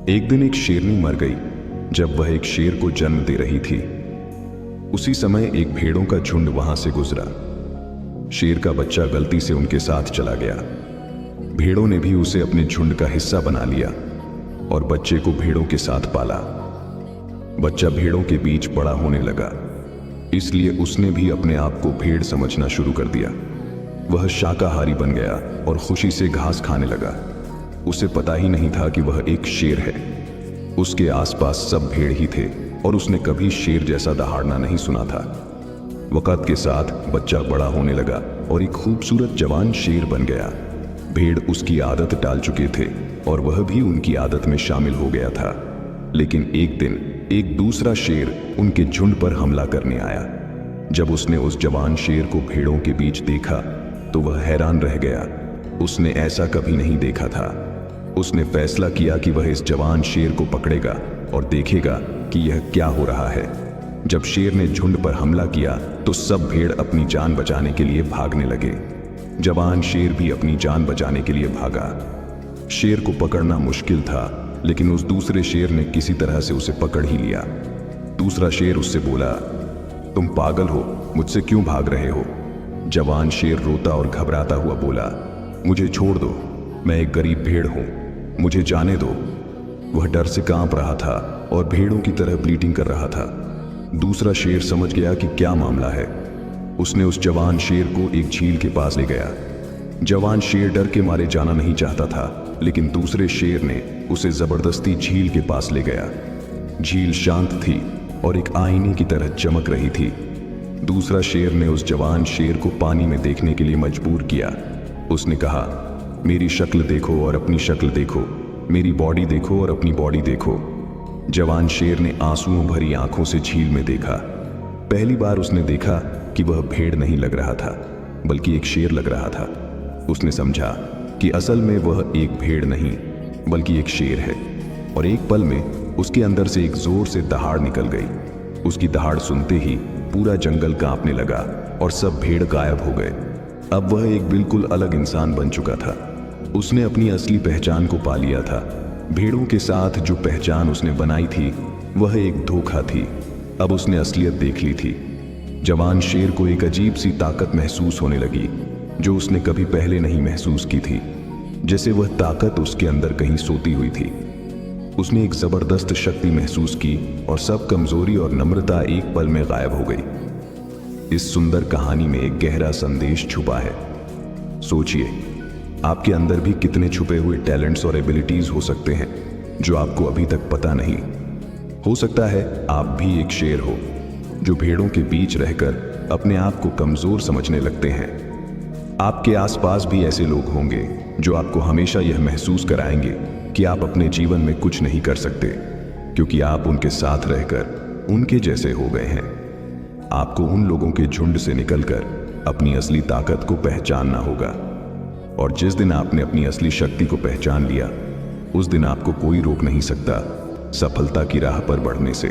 एक दिन एक शेरनी मर गई जब वह एक शेर को जन्म दे रही थी। उसी समय एक भेड़ों का झुंड वहां से गुजरा। शेर का बच्चा गलती से उनके साथ चला गया। भेड़ों ने भी उसे अपने झुंड का हिस्सा बना लिया और बच्चे को भेड़ों के साथ पाला। बच्चा भेड़ों के बीच बड़ा होने लगा, इसलिए उसने भी अपने आप को भेड़ समझना शुरू कर दिया। वह शाकाहारी बन गया और खुशी से घास खाने लगा। उसे पता ही नहीं था कि वह एक शेर है। उसके आसपास सब भेड़ ही थे और उसने कभी शेर जैसा दहाड़ना नहीं सुना था। वक्त के साथ बच्चा बड़ा होने लगा और एक खूबसूरत जवान शेर बन गया। भेड़ उसकी आदत डाल चुके थे और वह भी उनकी आदत में शामिल हो गया था। लेकिन एक दिन एक दूसरा शेर उनके झुंड पर हमला करने आया। जब उसने उस जवान शेर को भेड़ों के बीच देखा तो वह हैरान रह गया। उसने ऐसा कभी नहीं देखा था। उसने फैसला किया कि वह इस जवान शेर को पकड़ेगा और देखेगा कि यह क्या हो रहा है। जब शेर ने झुंड पर हमला किया तो सब भेड़ अपनी जान बचाने के लिए भागने लगे। जवान शेर भी अपनी जान बचाने के लिए भागा। शेर को पकड़ना मुश्किल था, लेकिन उस दूसरे शेर ने किसी तरह से उसे पकड़ ही लिया। दूसरा शेर उससे बोला, तुम पागल हो, मुझसे क्यों भाग रहे हो? जवान शेर रोता और घबराता हुआ बोला, मुझे छोड़ दो, मैं एक गरीब भेड़ हूं, मुझे जाने दो। वह डर से कांप रहा था और भेड़ों की तरह ब्लीडिंग कर रहा था। दूसरा शेर समझ गया कि क्या मामला है। उसने उस जवान शेर को एक झील के पास ले गया। जवान शेर डर के मारे जाना नहीं चाहता था, लेकिन दूसरे शेर ने उसे जबरदस्ती झील के पास ले गया। झील शांत थी और एक आईने की तरह चमक रही थी। दूसरा शेर ने उस जवान शेर को पानी में देखने के लिए मजबूर किया। उसने कहा, मेरी शक्ल देखो और अपनी शक्ल देखो, मेरी बॉडी देखो और अपनी बॉडी देखो। जवान शेर ने आंसुओं भरी आंखों से झील में देखा। पहली बार उसने देखा कि वह भेड़ नहीं लग रहा था, बल्कि एक शेर लग रहा था। उसने समझा कि असल में वह एक भेड़ नहीं, बल्कि एक शेर है। और एक पल में उसके अंदर से एक जोर से दहाड़ निकल गई। उसकी दहाड़ सुनते ही पूरा जंगल कांपने लगा और सब भेड़ गायब हो गए। अब वह एक बिल्कुल अलग इंसान बन चुका था। उसने अपनी असली पहचान को पा लिया था। भेड़ों के साथ जो पहचान उसने बनाई थी वह एक धोखा थी। अब उसने असलियत देख ली थी। जवान शेर को एक अजीब सी ताकत महसूस होने लगी जो उसने कभी पहले नहीं महसूस की थी। जैसे वह ताकत उसके अंदर कहीं सोती हुई थी। उसने एक जबरदस्त शक्ति महसूस की और सब कमजोरी और नम्रता एक पल में गायब हो गई। इस सुंदर कहानी में एक गहरा संदेश छुपा है। सोचिए, आपके अंदर भी कितने छुपे हुए टैलेंट्स और एबिलिटीज हो सकते हैं जो आपको अभी तक पता नहीं। हो सकता है आप भी एक शेर हो जो भेड़ों के बीच रहकर अपने आप को कमजोर समझने लगते हैं। आपके आसपास भी ऐसे लोग होंगे जो आपको हमेशा यह महसूस कराएंगे कि आप अपने जीवन में कुछ नहीं कर सकते, क्योंकि आप उनके साथ रहकर उनके जैसे हो गए हैं। आपको उन लोगों के झुंड से निकलकर अपनी असली ताकत को पहचानना होगा। और जिस दिन आपने अपनी असली शक्ति को पहचान लिया, उस दिन आपको कोई रोक नहीं सकता सफलता की राह पर बढ़ने से।